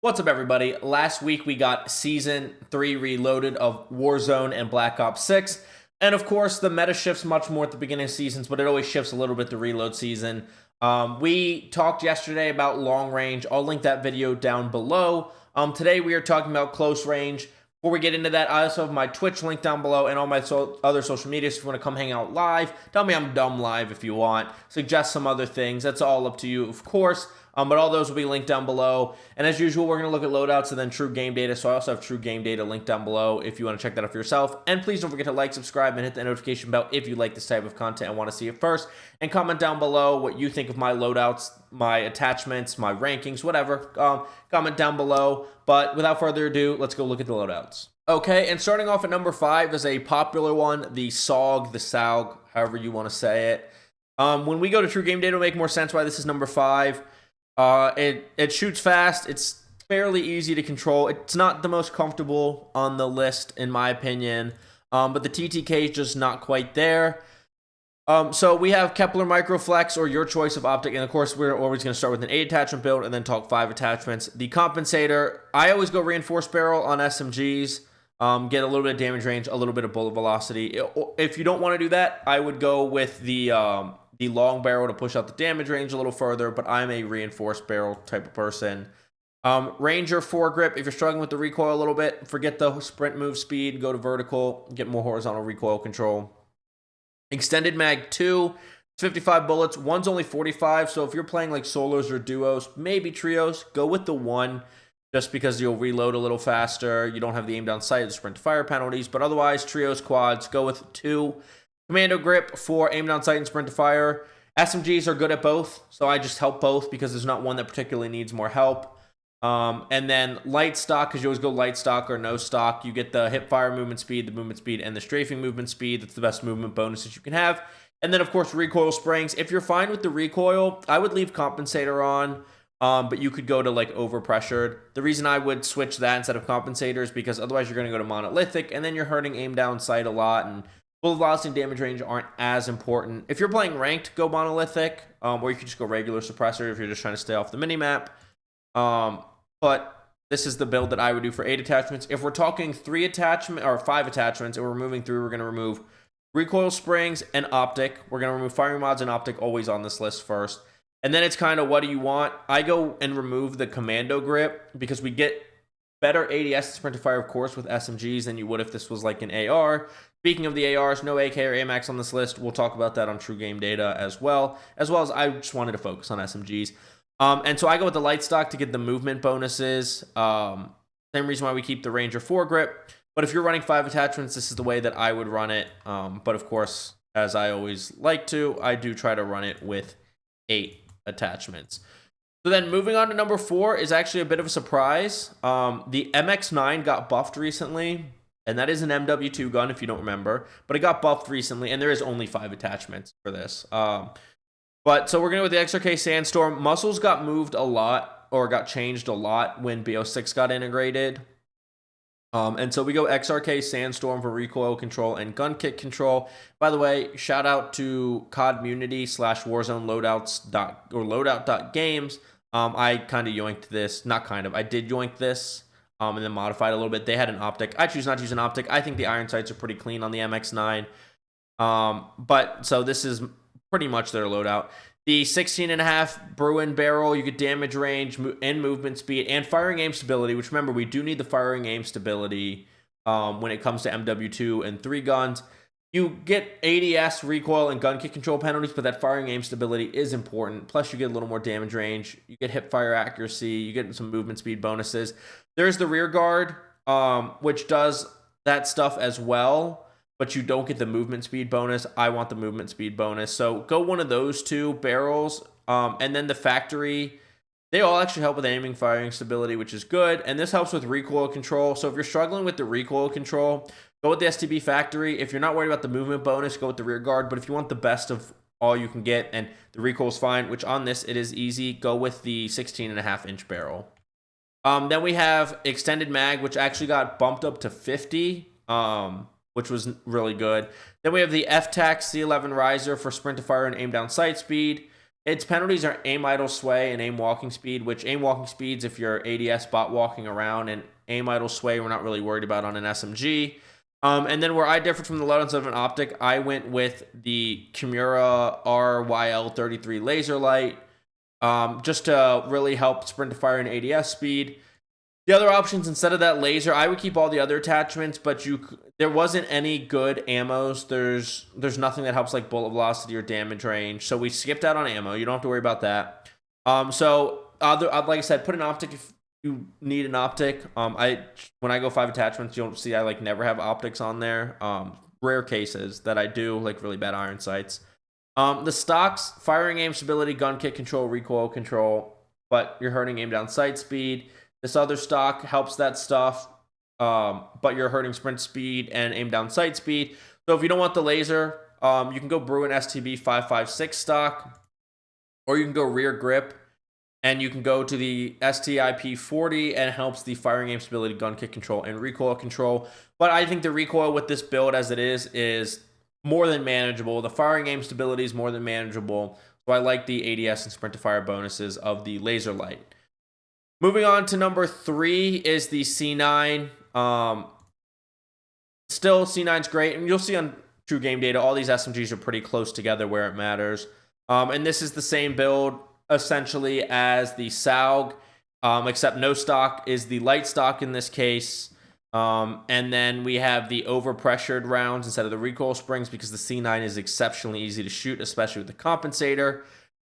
What's up, everybody? Last week we got Season 3 Reloaded of Warzone and Black Ops 6. And of course, the meta shifts much more at the beginning of seasons, but it always shifts a little bit the reload season. We talked yesterday about long range. I'll link that video down below. Today we are talking about close range. Before we get into that, I also have my Twitch link down below and all my other social media. So if you want to come hang out live, tell me I'm dumb live if you want. Suggest some other things. That's all up to you, of course. But all those will be linked down below. And as usual, we're going to look at loadouts and then true game data. So I also have true game data linked down below if you want to check that out for yourself. And please don't forget to like, subscribe, and hit the notification bell if you like this type of content and want to see it first. And comment down below what you think of my loadouts, my attachments, my rankings, whatever. Comment down below. But without further ado, let's go look at the loadouts. Okay, and starting off at number 5 is a popular one, the SOG, the SAUG, however you want to say it. When we go to true game data, it'll make more sense why this is number 5. It shoots fast. It's fairly easy to control. It's not the most comfortable on the list, in my opinion. But the TTK is just not quite there. So we have Kepler Microflex, or your choice of optic. And of course, we're always going to start with an 8 attachment build and then talk 5 attachments. The compensator, I always go reinforced barrel on SMGs. Get a little bit of damage range, a little bit of bullet velocity. If you don't want to do that, I would go with the long barrel to push out the damage range a little further, but I'm a reinforced barrel type of person. Ranger foregrip, if you're struggling with the recoil a little bit, forget the sprint move speed, go to vertical, get more horizontal recoil control. Extended mag 2, 55 bullets, one's only 45, so if you're playing like solos or duos, maybe trios, go with the 1, just because you'll reload a little faster, you don't have the aim down sight, the sprint to fire penalties, but otherwise, trios, quads, go with 2. Commando grip for aim down sight and sprint to fire. SMGs are good at both, so I just help both because there's not one that particularly needs more help. And then light stock, because you always go light stock or no stock. You get the hip fire movement speed, and the strafing movement speed. That's the best movement bonuses you can have. And then, of course, recoil springs. If you're fine with the recoil, I would leave compensator on. But you could go to like overpressured. The reason I would switch that instead of compensator is because otherwise you're going to go to monolithic, and then you're hurting aim down sight a lot, and bullet velocity and damage range aren't as important. If you're playing ranked, go monolithic, or you could just go regular suppressor if you're just trying to stay off the minimap. But this is the build that I would do for 8 attachments. If we're talking 3 attachment or 5 attachments, and we're removing 3, we're going to remove recoil springs and optic. We're going to remove firing mods and optic always on this list first. And then it's kind of what do you want? I go and remove the commando grip because we get better ADS and sprint to fire, of course, with SMGs than you would if this was like an AR. Speaking of the ARs, no AK or AMAX on this list. We'll talk about that on True Game Data as well as I just wanted to focus on SMGs. And so I go with the light stock to get the movement bonuses. Same reason why we keep the Ranger foregrip. But if you're running 5 attachments, this is the way that I would run it. But of course, as I always like to, I do try to run it with 8 attachments. So then moving on to number 4 is actually a bit of a surprise. The MX9 got buffed recently, and that is an MW2 gun if you don't remember, but it got buffed recently, and there is only 5 attachments for this. But so we're going to go with the XRK Sandstorm. Muscles got moved a lot, or got changed a lot when BO6 got integrated. And so we go XRK Sandstorm for recoil control and gun kick control. By the way, shout out to CODWZ /Warzone loadout.games. I kind of yoinked this, not kind of, I did yoink this and then modified a little bit. They had an optic. I choose not to use an optic. I think the iron sights are pretty clean on the MX9. But so this is pretty much their loadout. The 16.5 Bruin barrel, you get damage range and movement speed and firing aim stability, which remember, we do need the firing aim stability when it comes to MW2 and 3 guns. You get ADS, recoil, and gun kick control penalties, but that firing aim stability is important. Plus, you get a little more damage range. You get hip fire accuracy. You get some movement speed bonuses. There's the rear guard, which does that stuff as well, but you don't get the movement speed bonus. I want the movement speed bonus. So go one of those 2 barrels. And then the factory, they all actually help with aiming, firing stability, which is good. And this helps with recoil control. So if you're struggling with the recoil control, go with the STB factory. If you're not worried about the movement bonus, go with the rear guard. But if you want the best of all you can get and the recoil is fine, which on this it is easy, go with the 16.5-inch barrel. Then we have extended mag, which actually got bumped up to 50. Which was really good. Then we have the FTAC C11 riser for sprint to fire and aim down sight speed. Its penalties are aim idle sway and aim walking speed, which aim walking speeds if you're ADS bot walking around, and aim idle sway we're not really worried about on an SMG. And then where I differed from the loadouts of an optic, I went with the Kimura Royale 33 laser light, just to really help sprint to fire and ADS speed. The other options, instead of that laser, I would keep all the other attachments, but there wasn't any good ammos. There's nothing that helps like bullet velocity or damage range, so we skipped out on ammo. You don't have to worry about that. So like I said, put an optic if you need an optic. When I go 5 attachments, you'll see I like never have optics on there. Rare cases that I do, like really bad iron sights. The stocks: firing aim stability, gun kick control, recoil control, but you're hurting aim down sight speed. This other stock helps that stuff, but you're hurting sprint speed and aim down sight speed. So if you don't want the laser, you can go Bruin STB 556 stock, or you can go rear grip, and you can go to the STIP 40 and helps the firing aim stability, gun kick control, and recoil control. But I think the recoil with this build as it is more than manageable. The firing aim stability is more than manageable. So I like the ADS and sprint to fire bonuses of the laser light. Moving on to number 3 is the C9. Still, C9's great. And you'll see on True Game Data, all these SMGs are pretty close together where it matters. And this is the same build, essentially, as the SAUG, except no stock is the light stock in this case. And then we have the overpressured rounds instead of the recoil springs, because the C9 is exceptionally easy to shoot, especially with the compensator.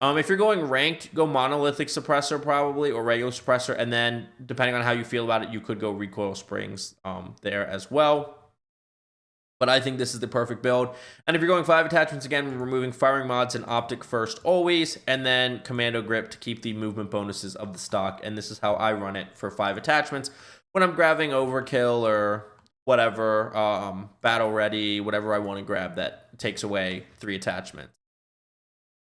If you're going ranked, go monolithic suppressor probably, or regular suppressor, and then depending on how you feel about it, you could go recoil springs there as well. But I think this is the perfect build. And if you're going 5 attachments, again, we're removing firing mods and optic first always, and then commando grip to keep the movement bonuses of the stock. And this is how I run it for 5 attachments when I'm grabbing overkill or whatever, battle ready, whatever I want to grab that takes away 3 attachments.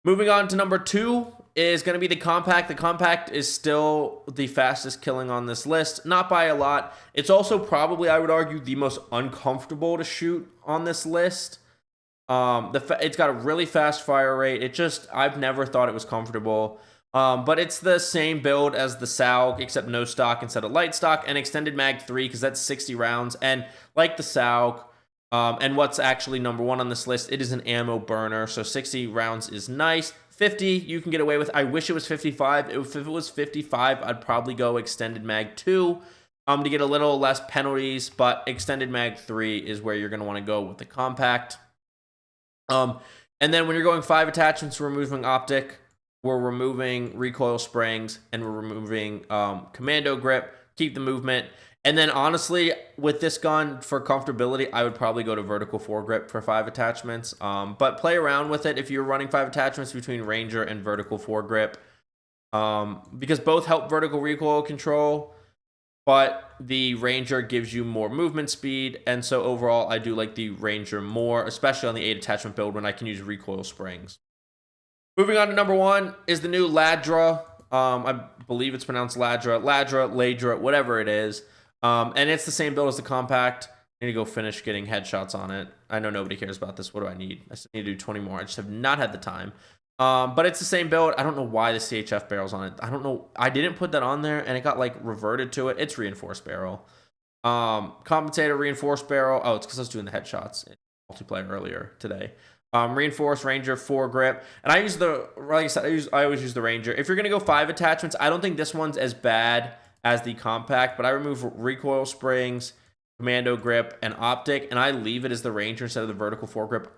Moving on to number 2 is going to be the compact. The compact is still the fastest killing on this list, not by a lot. It's also probably, I would argue, the most uncomfortable to shoot on this list. It's got a really fast fire rate. I've never thought it was comfortable. But it's the same build as the SAUG, except no stock instead of light stock, and extended mag 3, because that's 60 rounds. And like the SAUG, and what's actually number 1 on this list, it is an ammo burner, so 60 rounds is nice. 50 you can get away with. I wish it was 55. If it was 55, I'd probably go extended mag 2 to get a little less penalties, but extended mag 3 is where you're going to want to go with the compact. And then when you're going 5 attachments, we're removing optic, we're removing recoil springs, and we're removing commando grip. Keep the movement. And then honestly, with this gun, for comfortability, I would probably go to vertical foregrip for 5 attachments. But play around with it if you're running 5 attachments between Ranger and vertical foregrip, because both help vertical recoil control, but the Ranger gives you more movement speed. And so overall, I do like the Ranger more, especially on the 8 attachment build when I can use recoil springs. Moving on to number 1 is the new Ladra. I believe it's pronounced Ladra, whatever it is. And it's the same build as the compact. I need to go finish getting headshots on it. I know nobody cares about this. What do I need? I still need to do 20 more. I just have not had the time. But it's the same build. I don't know why the CHF barrel's on it. I don't know. I didn't put that on there, and it got like reverted to it. It's reinforced barrel. Compensator, reinforced barrel. Oh, it's because I was doing the headshots in multiplayer earlier today. Reinforced Ranger, foregrip. And I use like I said, I always use the Ranger. If you're going to go 5 attachments, I don't think this one's as bad as the compact, but I remove recoil springs, commando grip, and optic, and I leave it as the Ranger instead of the vertical foregrip.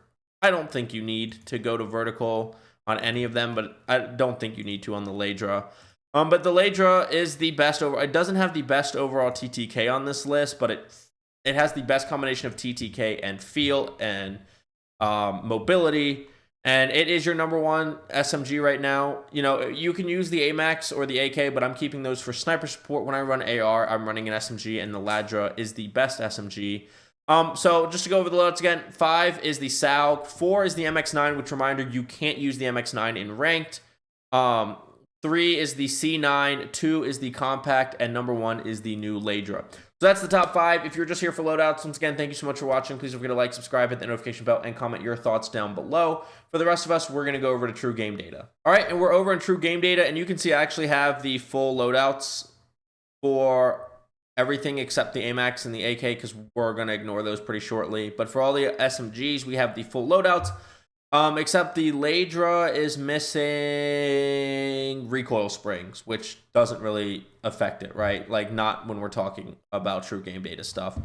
I don't think you need to go to vertical on any of them, but I don't think you need to on the Ladra. But the Ladra is the best it doesn't have the best overall TTK on this list, but it has the best combination of TTK and feel and mobility. And it is your number 1 SMG right now. You know, you can use the AMAX or the AK, but I'm keeping those for sniper support. When I run AR, I'm running an SMG, and the Ladra is the best SMG. So just to go over the loadouts again, 5 is the SAUG, 4 is the MX9, which, reminder, you can't use the MX9 in ranked. 3 is the C9, 2 is the compact, and number 1 is the new Ladra. So that's the top 5. If you're just here for loadouts, once again, thank you so much for watching. Please don't forget to like, subscribe, hit the notification bell, and comment your thoughts down below. For the rest of us, we're going to go over to True Game Data. All right, and we're over in True Game Data, and you can see I actually have the full loadouts for everything except the AMAX and the AK, because we're going to ignore those pretty shortly. But for all the SMGs, we have the full loadouts. Except the Ladra is missing recoil springs, which doesn't really affect it, right? Like, not when we're talking about True Game Data stuff.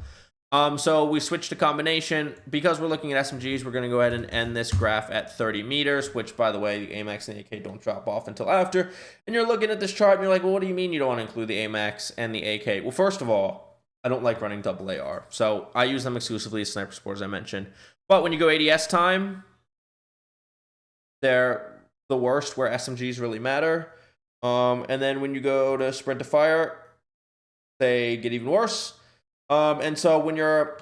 So we switched to combination. Because we're looking at SMGs, we're going to go ahead and end this graph at 30 meters, which, by the way, the AMAX and the AK don't drop off until after. And you're looking at this chart, and you're like, well, what do you mean you don't want to include the AMAX and the AK? Well, first of all, I don't like running double AR, so I use them exclusively as sniper support, as I mentioned. But when you go ADS time, they're the worst where SMGs really matter. And then when you go to sprint to fire, they get even worse. And so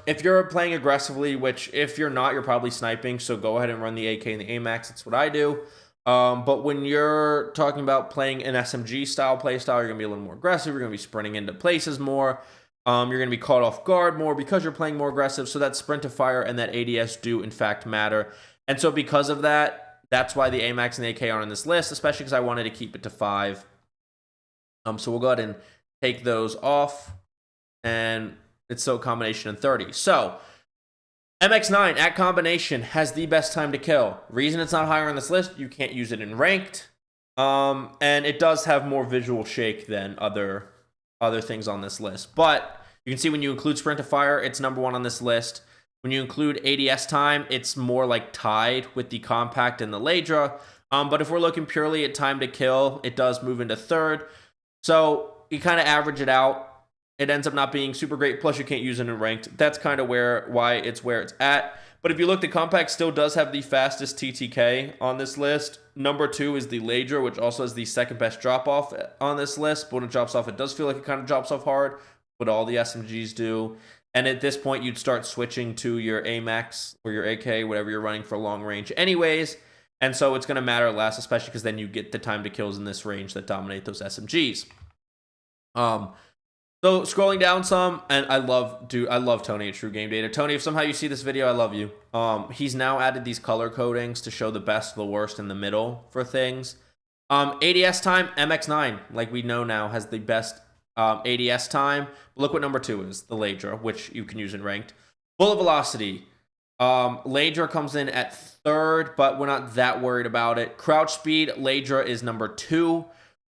if you're playing aggressively, which if you're not, you're probably sniping, so go ahead and run the AK and the AMAX. That's what I do. But when you're talking about playing an SMG style playstyle, you're going to be a little more aggressive. You're going to be sprinting into places more. You're going to be caught off guard more because you're playing more aggressive. So that sprint to fire and that ADS do, in fact, matter. And so because of that, that's why the AMAX and the AK are on this list, especially because I wanted to keep it to 5. So we'll go ahead and take those off. And it's still a combination in 30. So MX9 at combination has the best time to kill. Reason it's not higher on this list, you can't use it in ranked. And it does have more visual shake than other things on this list. But you can see when you include sprint to fire, it's number 1 on this list. When you include ADS time, it's more like tied with the compact and the Ladra. But if we're looking purely at time to kill, it does move into 3rd. So you kind of average it out. It ends up not being super great. Plus, you can't use it in ranked. That's kind of why it's where it's at. But if you look, the compact still does have the fastest TTK on this list. Number 2 is the Ladra, which also has the second best drop off on this list. But when it drops off, it does feel like it kind of drops off hard. But all the SMGs do. And at this point, you'd start switching to your AMAX or your AK, whatever you're running for long range anyways. And so it's going to matter less, especially because then you get the time to kills in this range that dominate those SMGs. So scrolling down some, and I love Tony at True Game Data. Tony, if somehow you see this video, I love you. He's now added these color codings to show the best, the worst, and the middle for things. ADS time, MX9, like we know now, has the best ADS time. Look what number 2 is, the Ladra, which you can use in ranked. Bullet velocity. Ladra comes in at 3rd, but we're not that worried about it. Crouch speed, Ladra is number 2.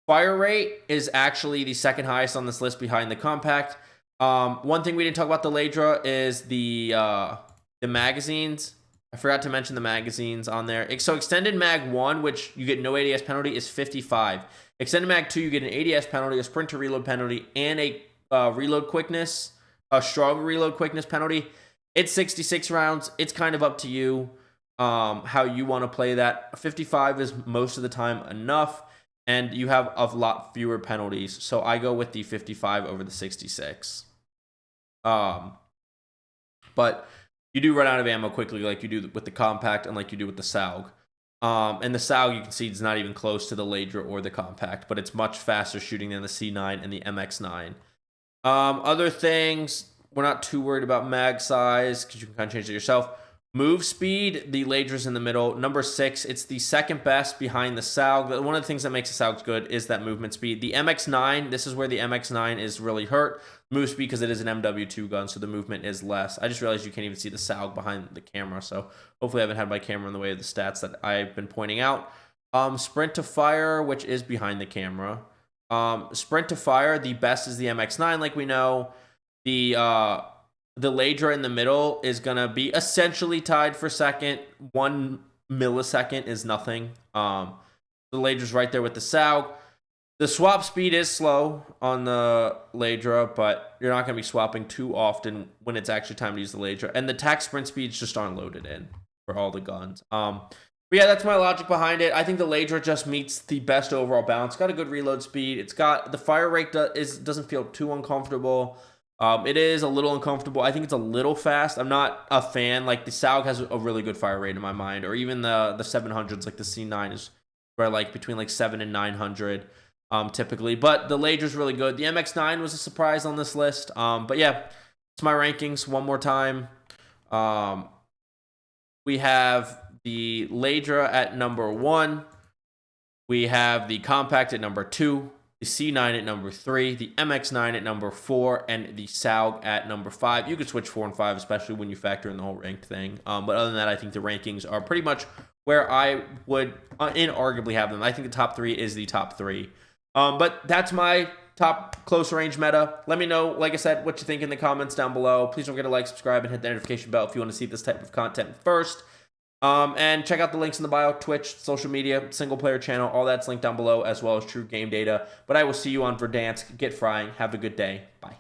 Fire rate is actually the 2nd highest on this list behind the compact. One thing we didn't talk about the Ladra is the magazines. I forgot to mention the magazines on there. So extended mag 1, which you get no ADS penalty, is 55. Extended mag 2, you get an ADS penalty, a sprint to reload penalty, and a reload quickness, a strong reload quickness penalty. It's 66 rounds. It's kind of up to you how you want to play that. 55 is most of the time enough, and you have a lot fewer penalties. So I go with the 55 over the 66. But you do run out of ammo quickly, like you do with the compact and like you do with the SAUG. And the SAUG, you can see, is not even close to the Ladra or the compact, but it's much faster shooting than the C9 and the MX9. Other things, we're not too worried about mag size because you can kind of change it yourself. Move speed, the Ladra's in the middle. Number 6, it's the 2nd best behind the SAUG. One of the things that makes the SAUG good is that movement speed. The MX9, this is where the MX9 is really hurt. Move speed because it is an MW2 gun, so the movement is less. I just realized you can't even see the SAUG behind the camera, so hopefully I haven't had my camera in the way of the stats that I've been pointing out. Sprint to fire, which is behind the camera. Sprint to fire, the best is the MX9, like we know. The Ladra in the middle is going to be essentially tied for 2nd. 1 millisecond is nothing. The Ladra's right there with the SAUG. The swap speed is slow on the Ladra, but you're not going to be swapping too often when it's actually time to use the Ladra. And the tac sprint speeds just aren't loaded in for all the guns. But yeah, that's my logic behind it. I think the Ladra just meets the best overall balance. It's got a good reload speed. It's got the fire rate doesn't feel too uncomfortable. It is a little uncomfortable. I think it's a little fast. I'm not a fan. Like the SAUG has a really good fire rate in my mind, or even the 700s, like the C9 is where like between like 7 and 900 typically. But the Ladra's really good. The MX9 was a surprise on this list. But yeah, it's my rankings one more time. We have the Ladra at number 1. We have the Compact at number 2. The C9 at number 3, the MX9 at number 4, and the SAUG at number 5. You could switch 4 and 5, especially when you factor in the whole ranked thing. But other than that, I think the rankings are pretty much where I would inarguably have them. I think the top 3 is the top 3. But that's my top close range meta. Let me know, like I said, what you think in the comments down below. Please don't forget to like, subscribe, and hit the notification bell if you want to see this type of content first. And check out the links in the bio, Twitch, social media, single player channel, all that's linked down below, as well as true game data. But I will see you on Verdansk. Get frying. Have a good day. Bye.